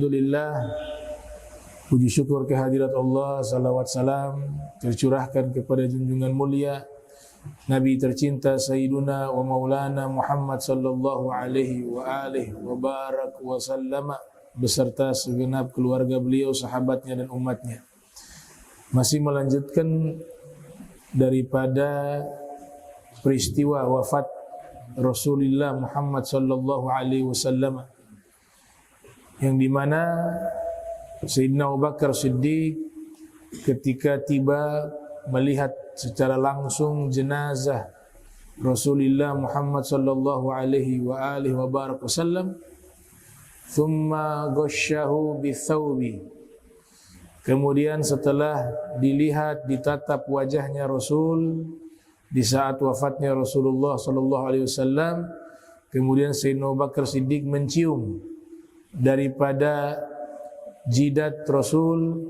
Alhamdulillah, puji syukur kehadirat Allah, salawat salam tercurahkan kepada junjungan mulia Nabi tercinta Sayyiduna wa Maulana Muhammad sallallahu alaihi wa alihi wa barak wa sallama beserta segenap keluarga beliau, sahabatnya dan umatnya. Masih melanjutkan daripada peristiwa wafat Rasulullah Muhammad sallallahu alaihi wasallam, yang dimana Sayyidina Abu Bakar Siddiq ketika tiba melihat secara langsung jenazah Rasulullah Muhammad sallallahu alaihi wa alihi wa barak wasallam, thumma ghasyahu bithawbi, kemudian setelah dilihat ditatap wajahnya Rasul di saat wafatnya Rasulullah sallallahu alaihi wasallam, kemudian Sayyidina Abu Bakar Siddiq mencium daripada jidat Rasul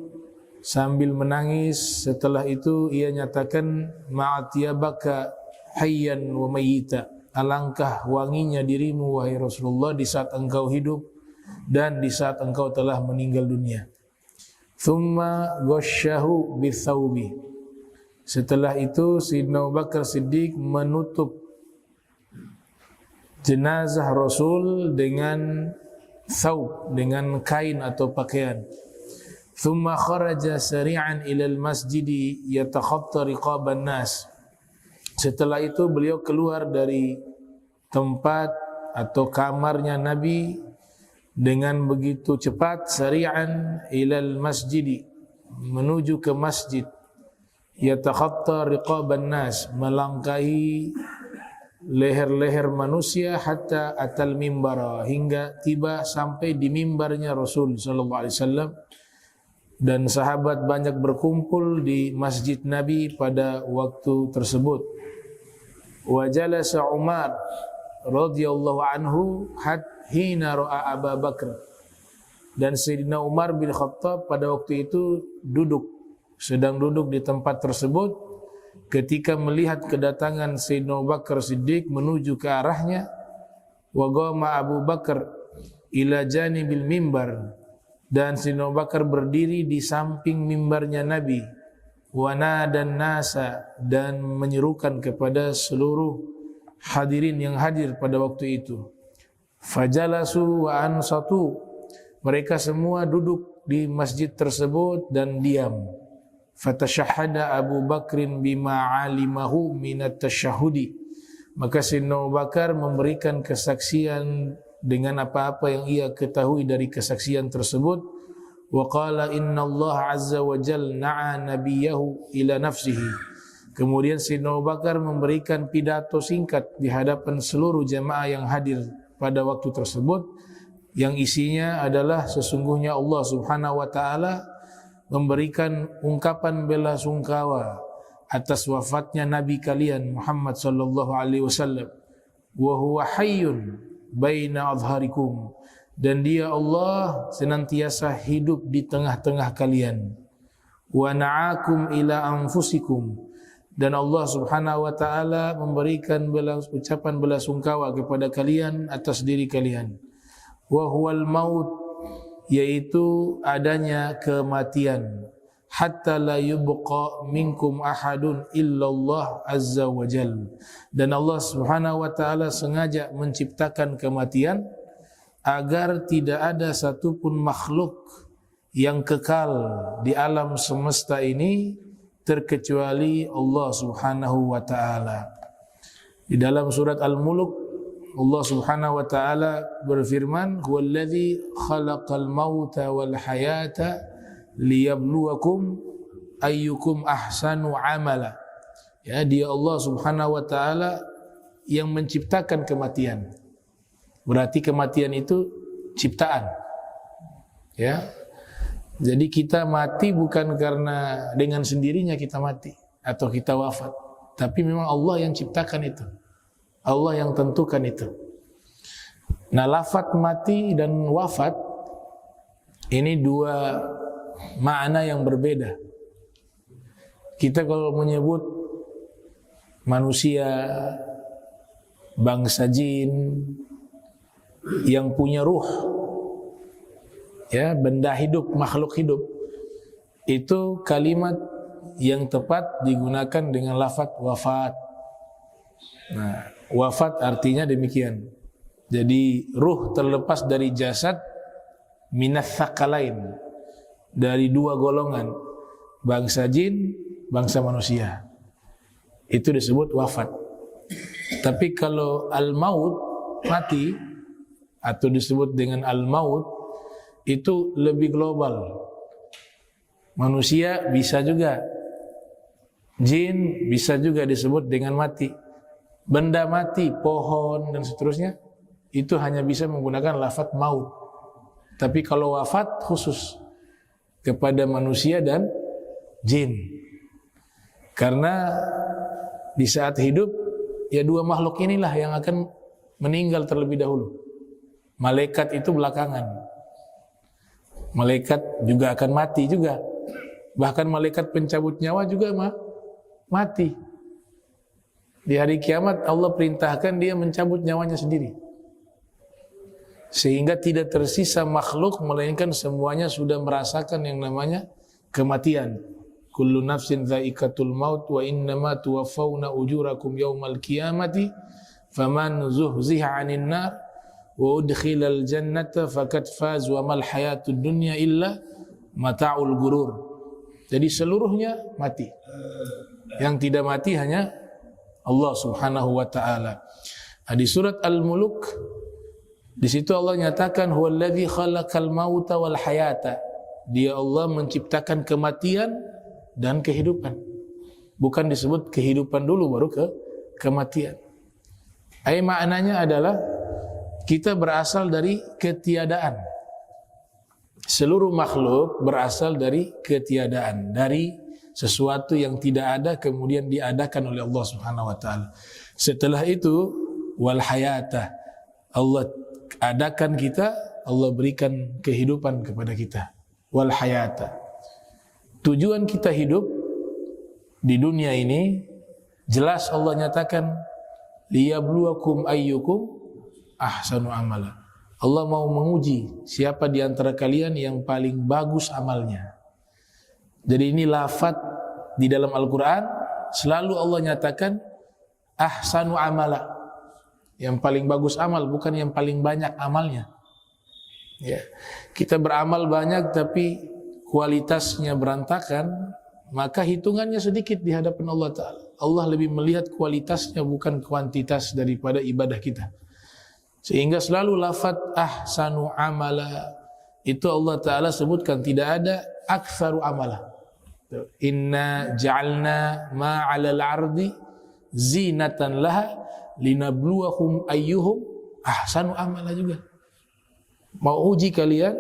sambil menangis. Setelah itu ia nyatakan, ma'atiyabaka hayyan wa mayyita, alangkah wanginya dirimu wahai Rasulullah di saat engkau hidup dan di saat engkau telah meninggal dunia. Thumma ghasyahu bithawbi, setelah itu Sayyidina Abu Bakar Siddiq menutup jenazah Rasul dengan thawb, dengan kain atau pakaian. Thumma kharaja sari'an ilal masjidi yatakhatta riqaban nas, setelah itu beliau keluar dari tempat atau kamarnya Nabi dengan begitu cepat, sari'an ilal masjidi, menuju ke masjid, yatakhatta riqaban nas, melangkahi leher-leher manusia, hatta atal mimbara, hingga tiba sampai di mimbarnya Rasul sallallahu alaihi wasallam. Dan sahabat banyak berkumpul di masjid Nabi pada waktu tersebut. Wa jalasa Umar radhiyallahu anhu hina ra'a Abu Bakar, dan Sayyidina Umar bin Khattab pada waktu itu sedang duduk di tempat tersebut ketika melihat kedatangan Sayyidina Abu Bakar Siddiq menuju ke arahnya. Wa qama Abu Bakar ila janibil mimbar, dan Sayyidina Abu Bakar berdiri di samping mimbarnya Nabi. Wa nadan nasa, dan menyerukan kepada seluruh hadirin yang hadir pada waktu itu. Fajalasu wa ansatu, mereka semua duduk di masjid tersebut dan diam. Fatashahada Abu Bakrin bima alimahu minat tasyahudi, maka Sayyidina Abu Bakar memberikan kesaksian dengan apa-apa yang ia ketahui dari kesaksian tersebut. Wa qala inna Allah azza wa jalla na'a nabiyahu ila nafsihi, kemudian Sayyidina Abu Bakar memberikan pidato singkat di hadapan seluruh jamaah yang hadir pada waktu tersebut, yang isinya adalah sesungguhnya Allah subhanahu wa ta'ala memberikan ungkapan bela sungkawa atas wafatnya Nabi kalian Muhammad sallallahu alaihi wasallam. Wa huwa hayyun baina adharikum, dan dia Allah senantiasa hidup di tengah-tengah kalian. Wa na'akum ila anfusikum, dan Allah subhanahu wa ta'ala memberikan ucapan bela sungkawa kepada kalian atas diri kalian. Wa huwal maut, yaitu adanya kematian. Hatta la yubqa minkum ahadun illallah azza wa jal, dan Allah subhanahu wa ta'ala sengaja menciptakan kematian agar tidak ada satupun makhluk yang kekal di alam semesta ini terkecuali Allah subhanahu wa ta'ala. Di dalam surat Al-Mulk Allah subhanahu wa ta'ala berfirman, huwallazi khalaqal mauta wal hayata liyabluwakum ayyukum ahsanu amala. Ya, dia Allah subhanahu wa ta'ala yang menciptakan kematian. Berarti kematian itu ciptaan. Ya. Jadi kita mati bukan karena dengan sendirinya kita mati atau kita wafat, tapi memang Allah yang ciptakan itu. Allah yang tentukan itu. Nah, lafaz mati dan wafat ini dua makna yang berbeda. Kita kalau menyebut manusia, bangsa jin yang punya ruh, ya, benda hidup, makhluk hidup, itu kalimat yang tepat digunakan dengan lafaz wafat. Nah, wafat artinya demikian. Jadi ruh terlepas dari jasad, minas tsaqalain, dari dua golongan, bangsa jin, bangsa manusia. Itu disebut wafat. Tapi kalau al-maut, mati, atau disebut dengan al-maut, itu lebih global. Manusia bisa juga, jin bisa juga disebut dengan mati. Benda mati, pohon dan seterusnya, itu hanya bisa menggunakan lafaz maut. Tapi kalau wafat khusus kepada manusia dan jin. Karena di saat hidup, ya dua makhluk inilah yang akan meninggal terlebih dahulu. Malaikat itu belakangan. Malaikat juga akan mati juga. Bahkan malaikat pencabut nyawa juga mati. Di hari kiamat Allah perintahkan dia mencabut nyawanya sendiri. Sehingga tidak tersisa makhluk melainkan semuanya sudah merasakan yang namanya kematian. Kullu nafsin dha'iqatul maut wa innama tuwaffawna ujurakum yawmal qiyamati faman zuhziha 'anil nar wa udkhilal jannata faqad faz wa mal hayatud dunya illa mata'ul gurur. Jadi seluruhnya mati. Yang tidak mati hanya Allah Subhanahu wa taala. Di surat Al-Mulk, di situ Allah nyatakan huwallazi khalaqal mauta wal hayata. Dia Allah menciptakan kematian dan kehidupan. Bukan disebut kehidupan dulu baru kematian. Maknanya adalah kita berasal dari ketiadaan. Seluruh makhluk berasal dari ketiadaan, dari sesuatu yang tidak ada kemudian diadakan oleh Allah Subhanahu wa taala. Setelah itu wal hayata, Allah adakan kita, Allah berikan kehidupan kepada kita. Wal hayata. Tujuan kita hidup di dunia ini jelas Allah nyatakan liyabluwakum ayyukum ahsanu amala. Allah mau menguji siapa di antara kalian yang paling bagus amalnya. Jadi ini lafaz di dalam Al-Quran selalu Allah nyatakan ahsanu amala, yang paling bagus amal, bukan yang paling banyak amalnya. Ya. Kita beramal banyak tapi kualitasnya berantakan, maka hitungannya sedikit di hadapan Allah Ta'ala. Allah lebih melihat kualitasnya bukan kuantitas daripada ibadah kita. Sehingga selalu lafaz ahsanu amala itu Allah Ta'ala sebutkan, tidak ada aktsaru amala. Inna ja'alna ma'alal ardi zinatan laha linabluwahum ayyuhum ahsanu amala juga. Mau uji kalian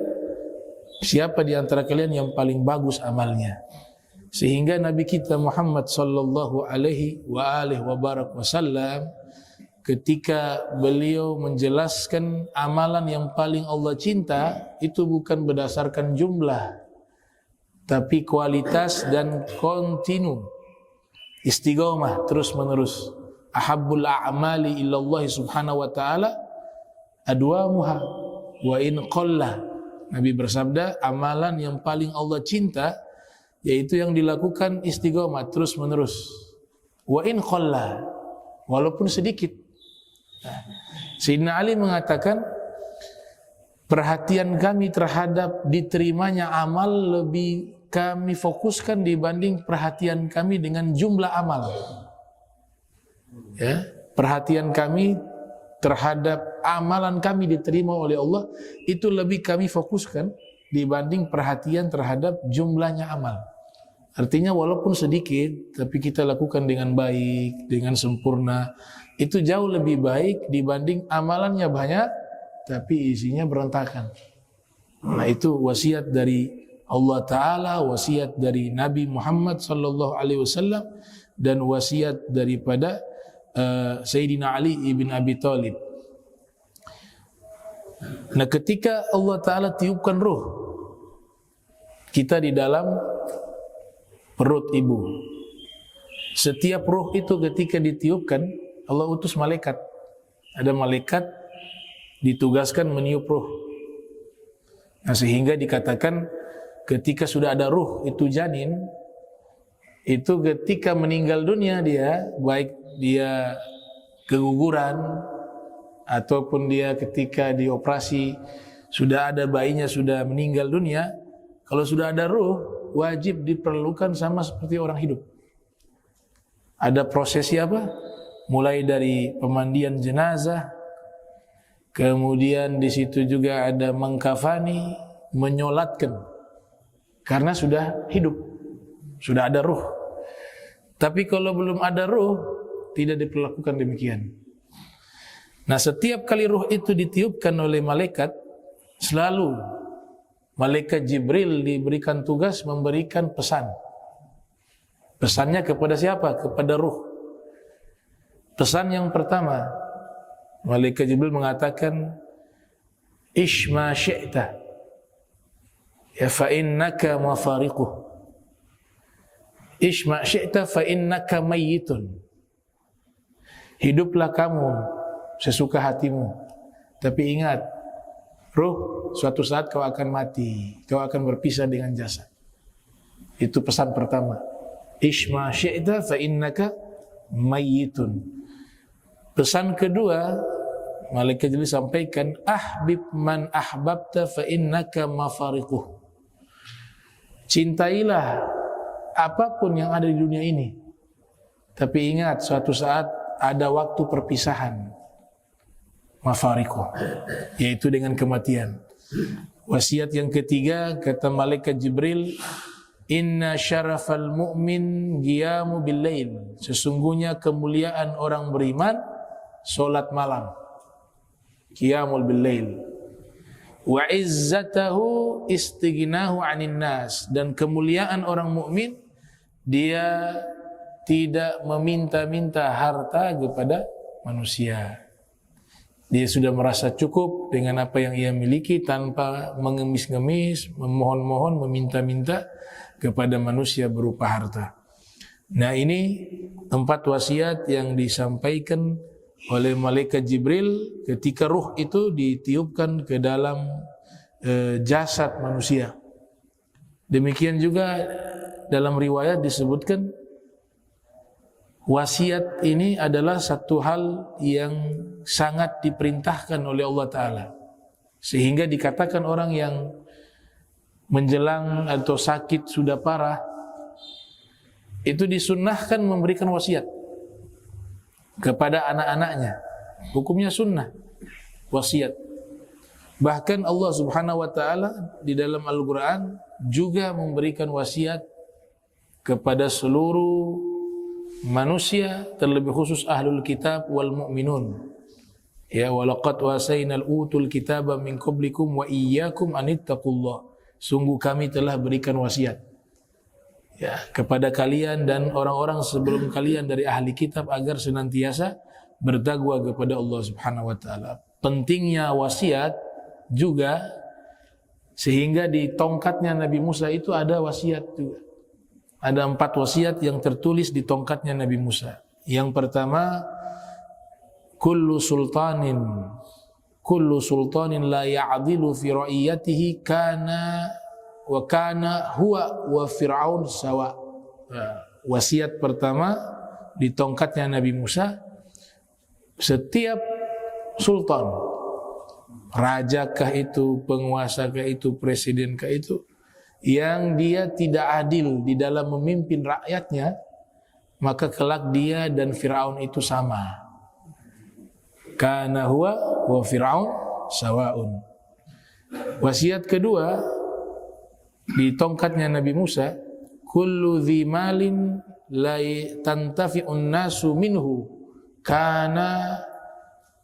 siapa di antara kalian yang paling bagus amalnya. Sehingga Nabi kita Muhammad sallallahu alaihi wa alihi wa barak wasallam ketika beliau menjelaskan amalan yang paling Allah cinta itu bukan berdasarkan jumlah tapi kualitas dan kontinu, istiqomah terus menerus. Ahabbul a'mali illallah subhanahu wa ta'ala adwamuha wa in qalla. Nabi bersabda, amalan yang paling Allah cinta yaitu yang dilakukan istiqomah terus menerus. Wa in qalla, walaupun sedikit. Sayyidina Ali mengatakan perhatian kami terhadap diterimanya amal lebih kami fokuskan dibanding perhatian kami dengan jumlah amal. Ya, perhatian kami terhadap amalan kami diterima oleh Allah itu lebih kami fokuskan dibanding perhatian terhadap jumlahnya amal. Artinya walaupun sedikit tapi kita lakukan dengan baik, dengan sempurna, itu jauh lebih baik dibanding amalannya banyak tapi isinya berantakan. Nah, itu wasiat dari Allah Ta'ala, wasiat dari Nabi Muhammad sallallahu alaihi wasallam dan wasiat daripada Sayyidina Ali ibn Abi Thalib. Nah, ketika Allah Ta'ala tiupkan ruh kita di dalam perut ibu, setiap ruh itu ketika ditiupkan Allah utus malaikat. Ada malaikat ditugaskan meniup ruh. Nah, sehingga dikatakan ketika sudah ada ruh itu janin, itu ketika meninggal dunia dia, baik dia keguguran ataupun dia ketika dioperasi sudah ada bayinya sudah meninggal dunia, kalau sudah ada ruh wajib diperlukan sama seperti orang hidup. Ada prosesi apa? Mulai dari pemandian jenazah, kemudian di situ juga ada mengkafani, menyolatkan, karena sudah hidup, sudah ada ruh. Tapi kalau belum ada ruh, tidak diperlakukan demikian. Nah, setiap kali ruh itu ditiupkan oleh malaikat, selalu malaikat Jibril diberikan tugas memberikan pesan. Pesannya kepada siapa? Kepada ruh. Pesan yang pertama, malaikat Jibril mengatakan, "Ish ma syi'ta, ya fa innaka mafariquh. Ish ma syi'ta fa innaka mayyitun." Hiduplah kamu sesuka hatimu, tapi ingat, ruh suatu saat kau akan mati, kau akan berpisah dengan jasad. Itu pesan pertama. Ish ma syi'ta fa innaka mayyitun. Pesan kedua, malaikat Jibril sampaikan, ahbib man ahbabta fa innaka mafariquh. Cintailah apapun yang ada di dunia ini, tapi ingat suatu saat ada waktu perpisahan. Mafariquh, yaitu dengan kematian. Wasiat yang ketiga, kata malaikat Jibril, inna syarafal mu'min qiyamu bil lail. Sesungguhnya kemuliaan orang beriman salat malam. Qiyamul bil lail. Wa izzatahu istighnahu 'anil nas. Dan kemuliaan orang mukmin, dia tidak meminta-minta harta kepada manusia. Dia sudah merasa cukup dengan apa yang ia miliki tanpa mengemis-ngemis, memohon-mohon, meminta-minta kepada manusia berupa harta. Nah, ini 4 wasiat yang disampaikan oleh malaikat Jibril ketika ruh itu ditiupkan ke dalam jasad manusia. Demikian juga dalam riwayat disebutkan wasiat ini adalah satu hal yang sangat diperintahkan oleh Allah Ta'ala, sehingga dikatakan orang yang menjelang atau sakit sudah parah itu disunnahkan memberikan wasiat kepada anak-anaknya. Hukumnya sunnah wasiat. Bahkan Allah Subhanahu wa Ta'ala di dalam Al-Quran juga memberikan wasiat kepada seluruh manusia, terlebih khusus ahlul kitab wal mu'minun. Ya, walaqad wasainal utul kitaba min qablikum wa iyyakum anittaqullah. Sungguh kami telah berikan wasiat, ya, kepada kalian dan orang-orang sebelum kalian dari ahli kitab agar senantiasa bertakwa kepada Allah Subhanahu wa Ta'ala. Pentingnya wasiat juga sehingga di tongkatnya Nabi Musa itu ada wasiat juga. Ada 4 wasiat yang tertulis di tongkatnya Nabi Musa. Yang pertama, kullu sultanin la ya'dilu fi ra'iyatihi kana huwa wa fir'aun sawa. Wasiat pertama di tongkatnya Nabi Musa, setiap sultan, rajakah itu, penguasakah itu, presidenkah itu, yang dia tidak adil di dalam memimpin rakyatnya, maka kelak dia dan Fir'aun itu sama. Kana huwa wa Fir'aun sawaun. Wasiat kedua di tongkatnya Nabi Musa, kullu dhi malin la tantafi'un nasu minhu kana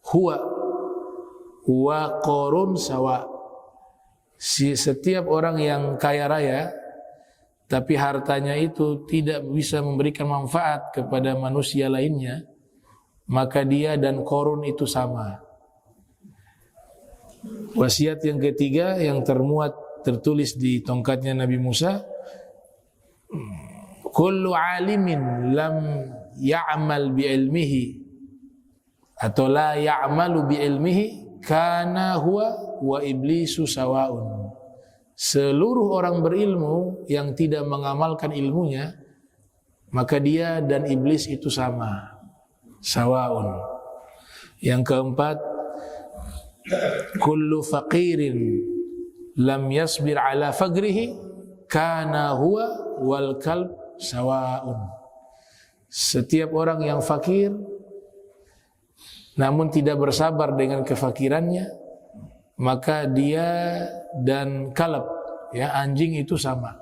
huwa wa qarun sawa. Setiap orang yang kaya raya tapi hartanya itu tidak bisa memberikan manfaat kepada manusia lainnya, maka dia dan Qarun itu sama. Wasiat yang ketiga yang tertulis di tongkatnya Nabi Musa, kullu alimin lam ya'mal bi ilmihi atau la ya'malu bi ilmihi kana huwa wa iblisu sawaun. seluruh orang berilmu yang tidak mengamalkan ilmunya, maka dia dan iblis itu sama, sawaun. Yang keempat, kullu faqirin lam yasbir ala faqrihi kana huwa wal kalb sawaun. Setiap orang yang fakir namun tidak bersabar dengan kefakirannya, maka dia dan kalab, ya, anjing itu sama,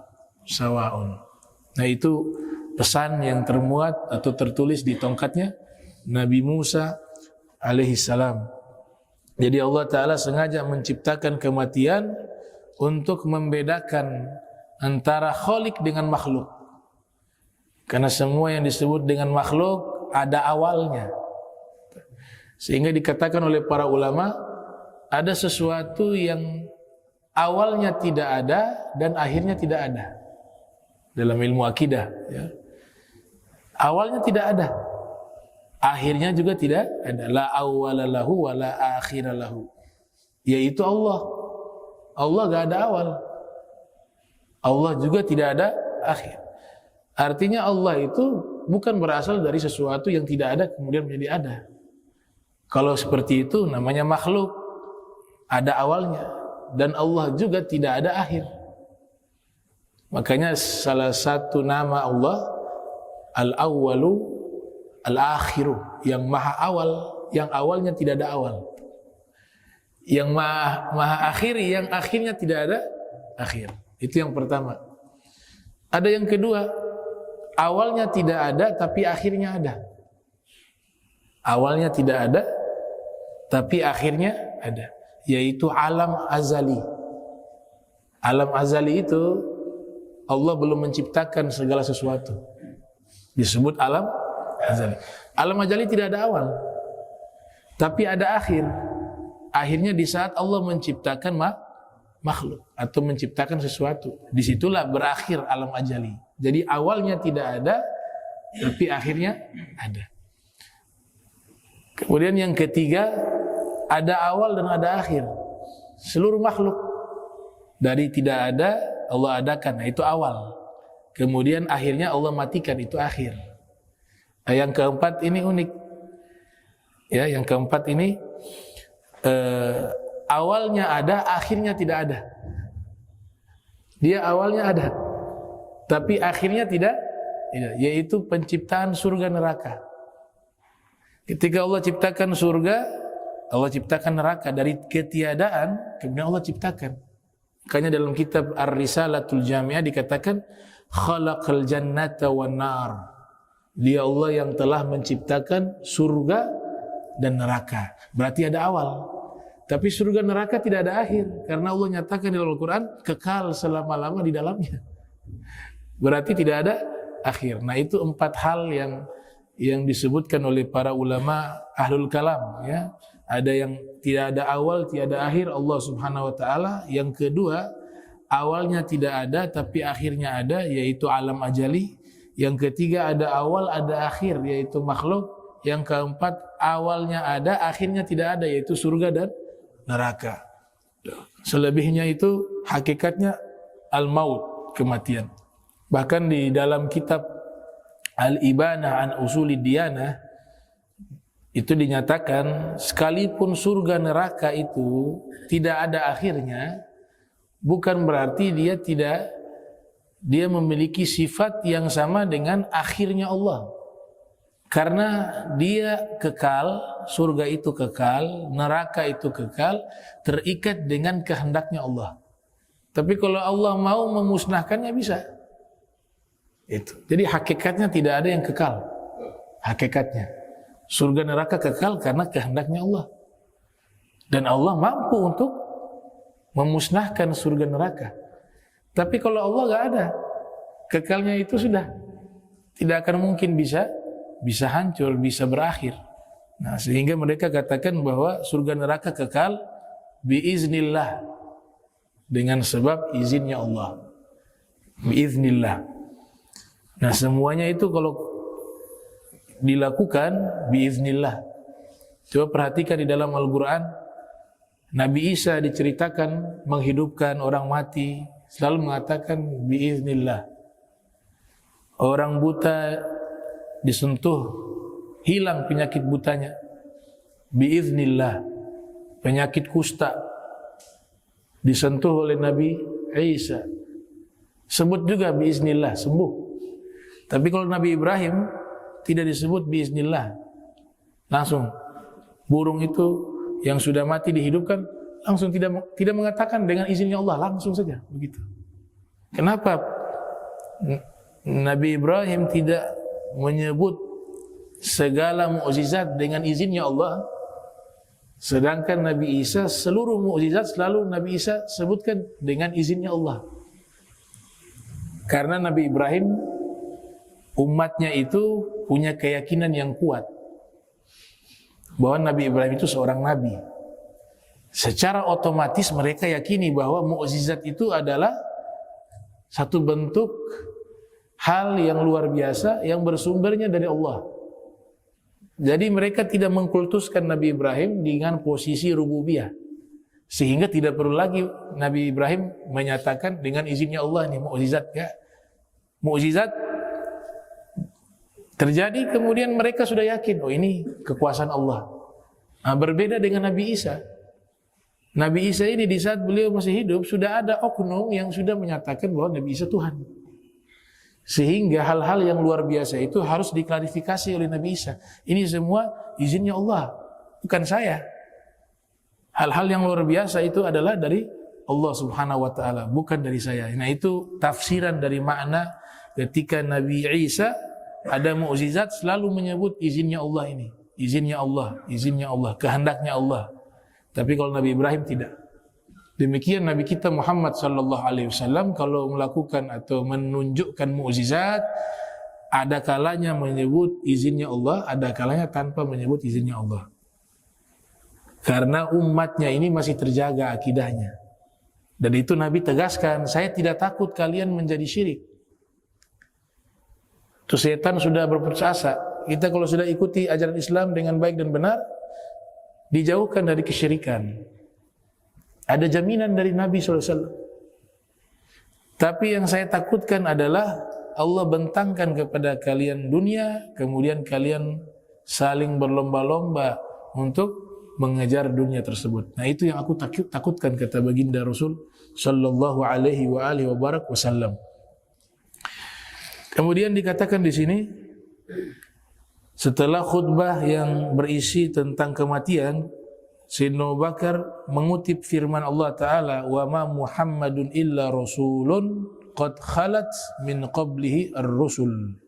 sawaun. Nah, itu pesan yang termuat atau tertulis di tongkatnya Nabi Musa alaihi salam. Jadi Allah Ta'ala sengaja menciptakan kematian untuk membedakan antara khalik dengan makhluk. Karena semua yang disebut dengan makhluk ada awalnya. Sehingga dikatakan oleh para ulama, ada sesuatu yang awalnya tidak ada dan akhirnya tidak ada. Dalam ilmu akidah, ya. Awalnya tidak ada, akhirnya juga tidak ada. La awwala lahu wa la akhira lahu. Yaitu Allah. Allah gak ada awal. Allah juga tidak ada akhir. Artinya Allah itu bukan berasal dari sesuatu yang tidak ada kemudian menjadi ada. Kalau seperti itu namanya makhluk, ada awalnya, dan Allah juga tidak ada akhir. Makanya salah satu nama Allah Al-Awwalu Al-Akhiru, yang maha awal, yang awalnya tidak ada awal. Yang maha akhir, yang akhirnya tidak ada akhir. Itu yang pertama. Ada yang kedua, awalnya tidak ada tapi akhirnya ada. Awalnya tidak ada tapi akhirnya ada, yaitu alam azali. Alam azali itu Allah belum menciptakan segala sesuatu, disebut alam azali. Alam azali tidak ada awal tapi ada akhir. Akhirnya di saat Allah menciptakan makhluk atau menciptakan sesuatu, disitulah berakhir alam azali. Jadi awalnya tidak ada tapi akhirnya ada. Kemudian yang ketiga, ada awal dan ada akhir. Seluruh makhluk dari tidak ada Allah adakan, nah, itu awal. Kemudian akhirnya Allah matikan, itu akhir. Nah, yang keempat ini unik. Ya, yang keempat ini awalnya ada, akhirnya tidak ada. Dia awalnya ada, tapi akhirnya tidak, yaitu penciptaan surga neraka. Ketika Allah ciptakan surga, Allah ciptakan neraka dari ketiadaan, kemudian Allah ciptakan. Makanya dalam kitab Ar-Risalatul Jami'ah dikatakan khalaqal jannata wan nar. Dia Allah yang telah menciptakan surga dan neraka. Berarti ada awal. Tapi surga neraka tidak ada akhir, karena Allah nyatakan di Al-Qur'an kekal selama-lama di dalamnya. Berarti tidak ada akhir. Nah, itu 4 hal yang disebutkan oleh para ulama ahlul kalam, ya. Ada yang tidak ada awal, tidak ada akhir, Allah Subhanahu wa taala. Yang kedua, awalnya tidak ada tapi akhirnya ada, yaitu alam ajali. Yang ketiga, ada awal, ada akhir, yaitu makhluk. Yang keempat, awalnya ada, akhirnya tidak ada, yaitu surga dan neraka. Selebihnya itu hakikatnya al-maut, kematian. Bahkan di dalam kitab Al-Ibanah an Usulid Diyanah itu dinyatakan, sekalipun surga neraka itu tidak ada akhirnya, bukan berarti dia memiliki sifat yang sama dengan akhirnya Allah. Karena dia kekal, surga itu kekal, neraka itu kekal, terikat dengan kehendaknya Allah. Tapi kalau Allah mau memusnahkannya bisa. Itu. Jadi hakikatnya tidak ada yang kekal. Hakikatnya surga neraka kekal karena kehendaknya Allah. Dan Allah mampu untuk memusnahkan surga neraka. Tapi kalau Allah gak ada, kekalnya itu sudah tidak akan mungkin bisa hancur, bisa berakhir. Nah, sehingga mereka katakan bahwa surga neraka kekal biiznillah, dengan sebab izinnya Allah. Biiznillah. Nah, semuanya itu kalau dilakukan biiznillah. Coba perhatikan di dalam Al-Quran, Nabi Isa diceritakan menghidupkan orang mati, selalu mengatakan biiznillah. Orang buta disentuh, hilang penyakit butanya, biiznillah. Penyakit kusta disentuh oleh Nabi Isa, sebut juga biiznillah, sembuh. Tapi kalau Nabi Ibrahim tidak disebut biiznillah, langsung burung itu yang sudah mati dihidupkan, langsung tidak mengatakan dengan izinnya Allah, langsung saja begitu. Kenapa Nabi Ibrahim tidak menyebut segala mukjizat dengan izinnya Allah, sedangkan Nabi Isa seluruh mukjizat selalu Nabi Isa sebutkan dengan izinnya Allah? Karena Nabi Ibrahim umatnya itu punya keyakinan yang kuat bahwa Nabi Ibrahim itu seorang nabi. Secara otomatis mereka yakini bahwa mukjizat itu adalah satu bentuk hal yang luar biasa yang bersumbernya dari Allah. Jadi mereka tidak mengkultuskan Nabi Ibrahim dengan posisi rububiyah, sehingga tidak perlu lagi Nabi Ibrahim menyatakan dengan izinnya Allah ini mukjizat ya. Mukjizat terjadi, kemudian mereka sudah yakin, oh ini kekuasaan Allah. Nah, berbeda dengan Nabi Isa. Nabi Isa ini di saat beliau masih hidup sudah ada oknum yang sudah menyatakan bahwa Nabi Isa Tuhan. Sehingga hal-hal yang luar biasa itu harus diklarifikasi oleh Nabi Isa. Ini semua izinnya Allah, bukan saya. Hal-hal yang luar biasa itu adalah dari Allah Subhanahu wa taala, bukan dari saya. Nah, itu tafsiran dari makna ketika Nabi Isa ada mukjizat selalu menyebut izinnya Allah ini, izinnya Allah, izinnya Allah, kehendaknya Allah. Tapi kalau Nabi Ibrahim tidak. Demikian Nabi kita Muhammad sallallahu alaihi wasallam kalau melakukan atau menunjukkan mukjizat, ada kalanya menyebut izinnya Allah, ada kalanya tanpa menyebut izinnya Allah. Karena umatnya ini masih terjaga akidahnya. Dan itu Nabi tegaskan, saya tidak takut kalian menjadi syirik. Itu setan sudah berputus asa. Kita kalau sudah ikuti ajaran Islam dengan baik dan benar, dijauhkan dari kesyirikan. Ada jaminan dari Nabi SAW. Tapi yang saya takutkan adalah Allah bentangkan kepada kalian dunia, kemudian kalian saling berlomba-lomba untuk mengejar dunia tersebut. Nah, itu yang aku takutkan, kata baginda Rasul sallallahu alaihi wasallam. Kemudian dikatakan di sini, setelah khutbah yang berisi tentang kematian, Sayyidina Abu Bakar mengutip firman Allah Ta'ala, wa ma Muhammadun illa rasulun qad khalat min qablihi ar-rusul.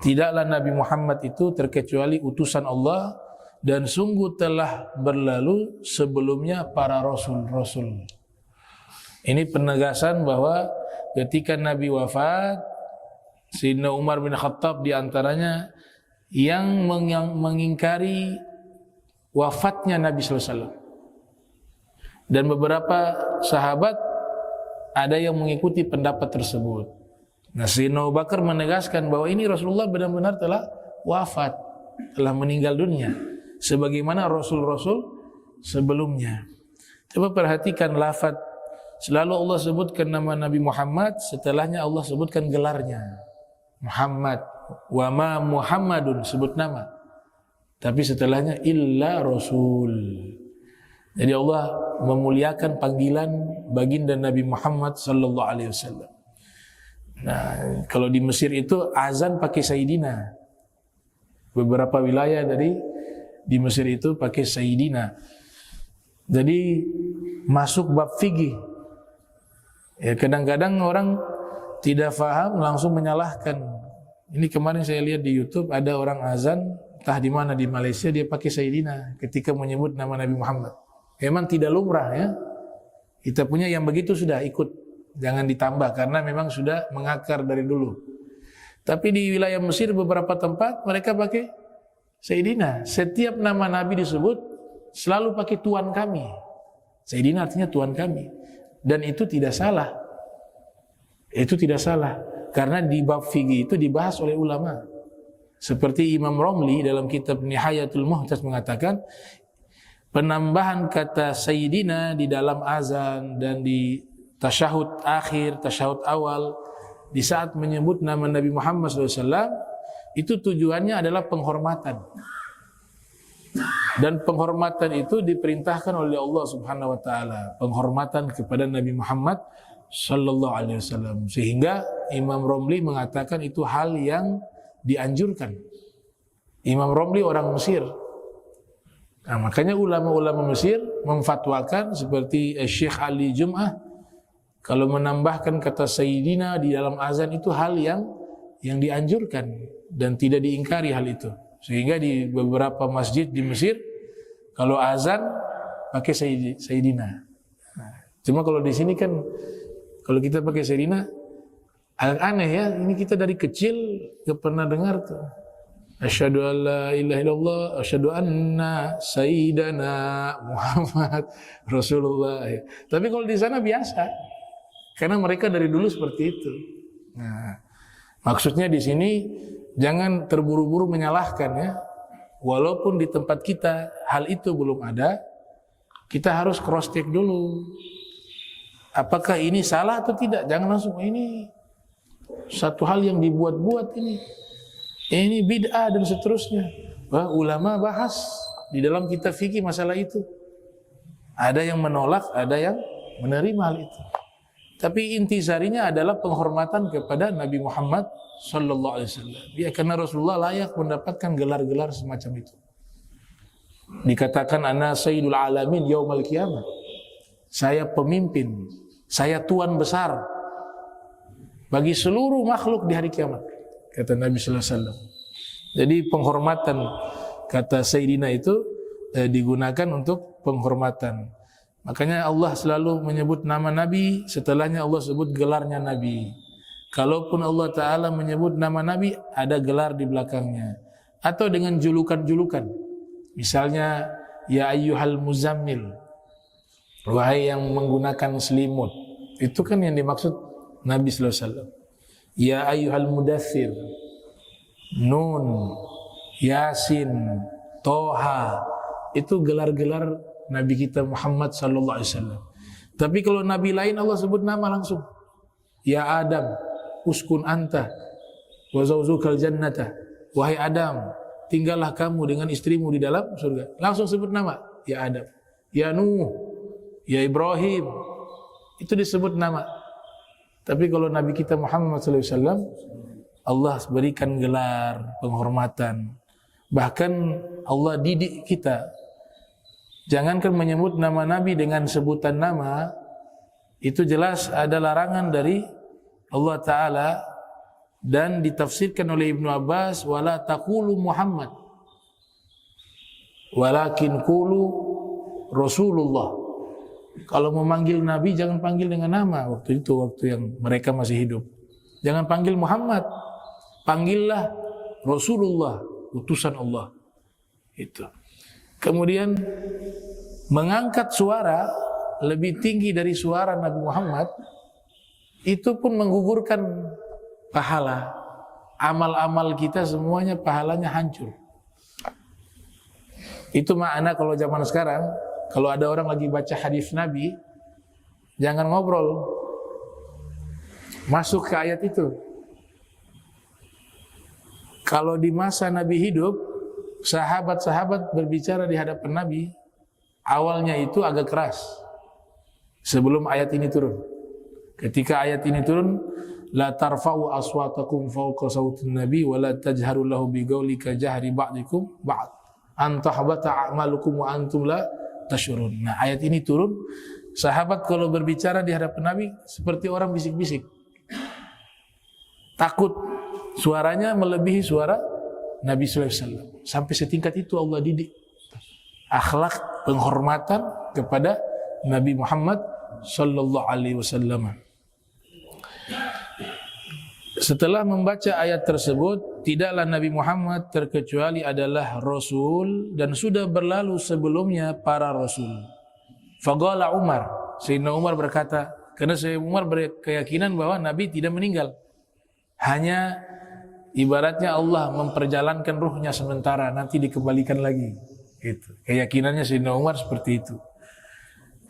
Tidaklah Nabi Muhammad itu terkecuali utusan Allah, dan sungguh telah berlalu sebelumnya para rasul-rasul. Ini penegasan bahwa ketika Nabi wafat, Sayyidina Umar bin Khattab diantaranya yang mengingkari wafatnya Nabi SAW. Dan beberapa sahabat ada yang mengikuti pendapat tersebut. Nah, Sayyidina Abu Bakar menegaskan bahwa ini Rasulullah benar-benar telah wafat, telah meninggal dunia, sebagaimana Rasul-Rasul sebelumnya. Coba perhatikan lafaz, selalu Allah sebutkan nama Nabi Muhammad, setelahnya Allah sebutkan gelarnya. Muhammad, wa ma Muhammadun, sebut nama. Tapi setelahnya illa rasul. Jadi Allah memuliakan panggilan baginda Nabi Muhammad sallallahu alaihi wasallam. Nah, kalau di Mesir itu azan pakai Sayyidina. Beberapa wilayah di Mesir itu pakai Sayyidina. Jadi masuk bab fikih. Ya, kadang-kadang orang tidak faham langsung menyalahkan. Ini kemarin saya lihat di YouTube ada orang azan entah di mana di Malaysia, dia pakai Sayyidina ketika menyebut nama Nabi Muhammad. Memang tidak lumrah ya. Kita punya yang begitu sudah ikut, jangan ditambah karena memang sudah mengakar dari dulu. Tapi di wilayah Mesir beberapa tempat mereka pakai Sayyidina. Setiap nama Nabi disebut selalu pakai Tuan kami. Sayyidina artinya Tuan kami. Dan itu tidak salah. Itu tidak salah, karena di bab fikih itu dibahas oleh ulama. Seperti Imam Romli dalam kitab Nihayatul Muhtaj mengatakan, penambahan kata Sayyidina di dalam azan dan di tasyahud akhir, tasyahud awal, di saat menyebut nama Nabi Muhammad SAW, itu tujuannya adalah penghormatan. Dan penghormatan itu diperintahkan oleh Allah Subhanahu wa taala, penghormatan kepada Nabi Muhammad sallallahu alaihi wasallam. Sehingga Imam Romli mengatakan itu hal yang dianjurkan. Imam Romli orang Mesir. Nah, makanya ulama-ulama Mesir memfatwakan seperti Syekh Ali Jum'ah, kalau menambahkan kata Sayyidina di dalam azan itu hal yang dianjurkan dan tidak diingkari hal itu. Sehingga di beberapa masjid di Mesir kalau azan pakai Sayyidina. Nah, cuma kalau di sini kan kalau kita pakai Sayyidina agak aneh ya. Ini kita dari kecil gak pernah dengar tuh. Asyhadu an la ilaha illallah, asyhadu anna sayyidana Muhammad Rasulullah. Tapi kalau di sana biasa. Karena mereka dari dulu seperti itu. Nah, maksudnya di sini jangan terburu-buru menyalahkan ya. Walaupun di tempat kita hal itu belum ada, kita harus cross check dulu. Apakah ini salah atau tidak? Jangan langsung ini satu hal yang dibuat-buat ini. Ini bid'ah dan seterusnya. Wah, ulama bahas di dalam kitab fikih masalah itu. Ada yang menolak, ada yang menerima hal itu. Tapi intisarinya adalah penghormatan kepada Nabi Muhammad sallallahu alaihi wasallam. Ya, karena Rasulullah layak mendapatkan gelar-gelar semacam itu. Dikatakan ana sayyidul alamin yaumal qiyamah. Saya pemimpin, saya tuan besar bagi seluruh makhluk di hari kiamat, kata Nabi sallallahu alaihi wasallam. Jadi penghormatan kata sayyidina itu digunakan untuk penghormatan. Makanya Allah selalu menyebut nama Nabi, setelahnya Allah sebut gelarnya Nabi. Kalaupun Allah Ta'ala menyebut nama Nabi, ada gelar di belakangnya. Atau dengan julukan-julukan. Misalnya, Ya ayyuhal muzammil, wahai yang menggunakan selimut. Itu kan yang dimaksud Nabi sallallahu alaihi wasallam. Ya ayyuhal mudaththir, Nun, Yasin, Toha. Itu gelar-gelar Nabi kita Muhammad sallallahu alaihi wasallam. Tapi kalau nabi lain Allah sebut nama langsung. Ya Adam, uskun anta wa zawzukal jannata. Wahai Adam, tinggallah kamu dengan istrimu di dalam surga. Langsung sebut nama. Ya Adam, ya Nuh, ya Ibrahim. Itu disebut nama. Tapi kalau Nabi kita Muhammad sallallahu alaihi wasallam, Allah berikan gelar penghormatan. Bahkan Allah didik kita. Jangankan menyebut nama Nabi dengan sebutan nama, itu jelas ada larangan dari Allah Ta'ala dan ditafsirkan oleh Ibnu Abbas, wala taqulu Muhammad walakin qulu Rasulullah. Kalau memanggil Nabi jangan panggil dengan nama waktu yang mereka masih hidup. Jangan panggil Muhammad, panggillah Rasulullah, utusan Allah. Itu. Kemudian mengangkat suara lebih tinggi dari suara Nabi Muhammad, itu pun menggugurkan pahala. Amal-amal kita semuanya pahalanya hancur. Itu makna kalau zaman sekarang, kalau ada orang lagi baca hadis Nabi, jangan ngobrol. Masuk ke ayat itu. Kalau di masa Nabi hidup, sahabat-sahabat berbicara di hadapan Nabi, awalnya itu agak keras. Sebelum ayat ini turun. Ketika ayat ini turun, la tarfa'u aswatakum fawqa sautin nabi wa la tajharu lahu biqauli ka jahri ba'dikum ba'd an tahbata a'malukum wa antum la tashurun. Nah, ayat ini turun, sahabat kalau berbicara di hadapan Nabi seperti orang bisik-bisik. Takut suaranya melebihi suara Nabi sallallahu alaihi wasallam. Sampai setingkat itu Allah didik akhlak penghormatan kepada Nabi Muhammad sallallahu alaihi wasallam. Setelah membaca ayat tersebut, tidaklah Nabi Muhammad terkecuali adalah Rasul dan sudah berlalu sebelumnya para Rasul. Faqala Umar, Sayyidina Umar berkata, karena Sayyidina Umar berkeyakinan bahwa Nabi tidak meninggal. Hanya ibaratnya Allah memperjalankan ruhnya sementara, nanti dikembalikan lagi. Itu keyakinannya Sayyidina Umar seperti itu.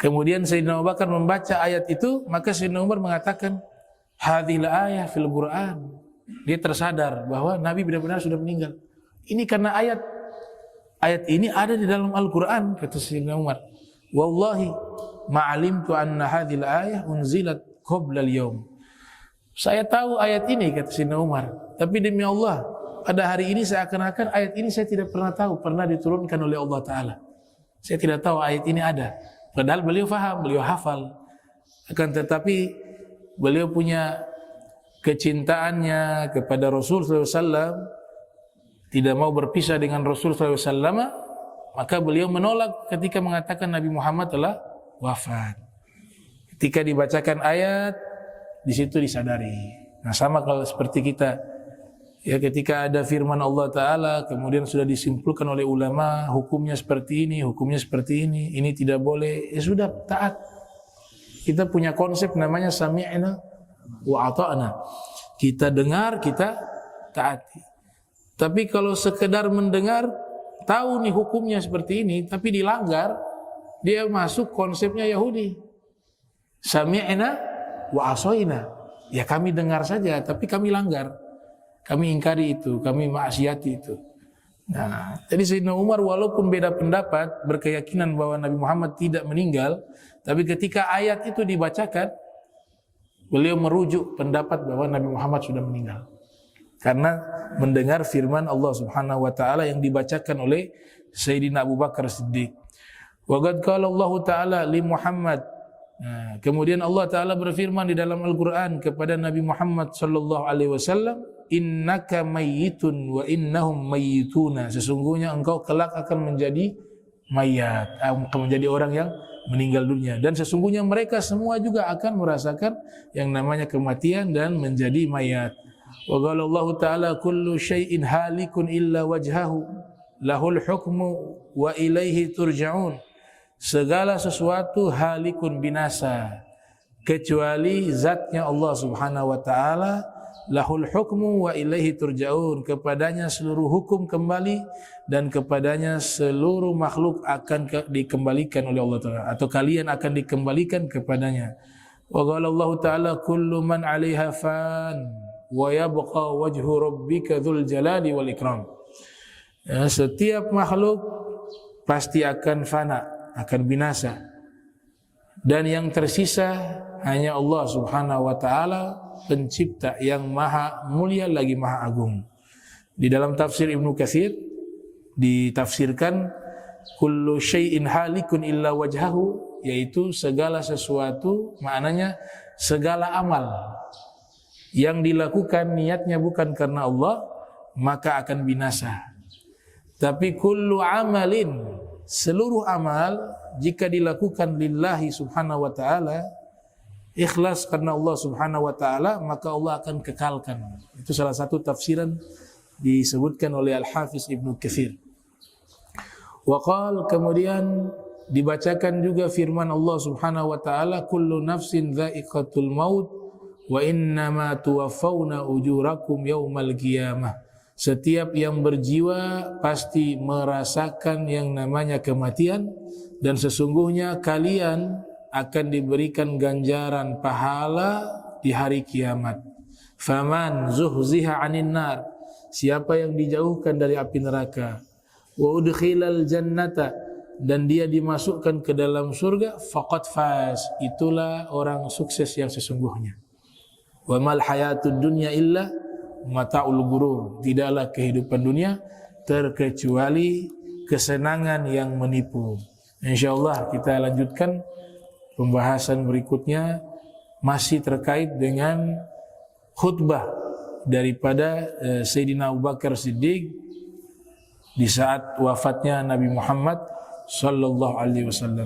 Kemudian Sayyidina Abu Bakar membaca ayat itu, maka Sayyidina Umar mengatakan, hadhil ayah fil Quran. Dia tersadar bahwa Nabi benar-benar sudah meninggal. Ini karena ayat ini ada di dalam Al-Quran, kata Sayyidina Umar. Wallahi ma'alimtu anna hadhil ayah unzilat qabla al-yawm. Saya tahu ayat ini, kata Sayyidina Umar, tapi demi Allah, pada hari ini seakan-akan ayat ini saya tidak pernah tahu, pernah diturunkan oleh Allah Ta'ala. Saya tidak tahu ayat ini ada. Padahal beliau faham, beliau hafal. Akan tetapi beliau punya kecintaannya kepada Rasul SAW, tidak mau berpisah dengan Rasul SAW, maka beliau menolak ketika mengatakan Nabi Muhammad telah wafat. Ketika dibacakan ayat, di situ disadari. Nah, sama kalau seperti kita, ya, ketika ada firman Allah Ta'ala, kemudian sudah disimpulkan oleh ulama, hukumnya seperti ini tidak boleh, ya sudah, taat. Kita punya konsep namanya sami'na wa ata'na. Kita dengar, kita taati. Tapi kalau sekedar mendengar, tahu nih hukumnya seperti ini, tapi dilanggar, dia masuk konsepnya Yahudi. Sami'na wa asoina. Ya kami dengar saja, tapi kami langgar. Kami ingkari itu, kami maksiati itu. Nah, jadi Sayyidina Umar walaupun beda pendapat, berkeyakinan bahwa Nabi Muhammad tidak meninggal, tapi ketika ayat itu dibacakan, beliau merujuk pendapat bahwa Nabi Muhammad sudah meninggal. Karena mendengar firman Allah Subhanahu wa taala yang dibacakan oleh Sayyidina Abu Bakar Siddiq. Wa qad qala Allah Ta'ala li Muhammad. Nah, kemudian Allah Ta'ala berfirman di dalam Al-Quran kepada Nabi Muhammad sallallahu alaihi wasallam, innaka mayyitun wa innahum mayyituna. Sesungguhnya engkau kelak akan menjadi mayat, akan menjadi orang yang meninggal dunia, dan sesungguhnya mereka semua juga akan merasakan yang namanya kematian dan menjadi mayat. Wa qala Allah Ta'ala kullu syai'in halikun illa wajhahu lahul hukmu wa ilaihi turja'un. Segala sesuatu halikun binasa kecuali zatnya Allah Subhanahu wa taala, lahul hukmu wa ilaihi turja'un, kepadanya seluruh hukum kembali dan kepadanya seluruh makhluk akan dikembalikan oleh Allah Ta'ala, atau kalian akan dikembalikan kepadanya. Wa qala Allah Ta'ala kullu man 'alaiha fan wa yabqa wajhu rabbika dzul jalali wal ikram. Ya, setiap makhluk pasti akan fana, akan binasa, dan yang tersisa hanya Allah Subhanahu wa taala, pencipta yang maha mulia lagi maha agung. Di dalam tafsir Ibnu Katsir ditafsirkan kullu syai'in halikun illa wajhahu, yaitu segala sesuatu, maknanya segala amal yang dilakukan niatnya bukan karena Allah, maka akan binasa. Tapi kullu amalin, seluruh amal jika dilakukan lillahi subhanahu wa ta'ala, ikhlas karena Allah subhanahu wa ta'ala, maka Allah akan kekalkan. Itu salah satu tafsiran disebutkan oleh Al-Hafiz Ibnu Katsir. Waqal, kemudian dibacakan juga firman Allah subhanahu wa ta'ala, kullu nafsin dha'iqatul maut wa innama tuwaffawna ujurakum yaumal qiyamah. Setiap yang berjiwa pasti merasakan yang namanya kematian, dan sesungguhnya kalian akan diberikan ganjaran pahala di hari kiamat. Faman zuhziha 'anil nar, siapa yang dijauhkan dari api neraka, wa udkhilal jannata, dan dia dimasukkan ke dalam surga, faqad faz, itulah orang sukses yang sesungguhnya. Wa mal hayatud dunya illa mata'ul gurur, tidaklah kehidupan dunia terkecuali kesenangan yang menipu. Insyaallah kita lanjutkan pembahasan berikutnya, masih terkait dengan khutbah daripada Sayyidina Abu Bakar Siddiq di saat wafatnya Nabi Muhammad sallallahu alaihi wasallam.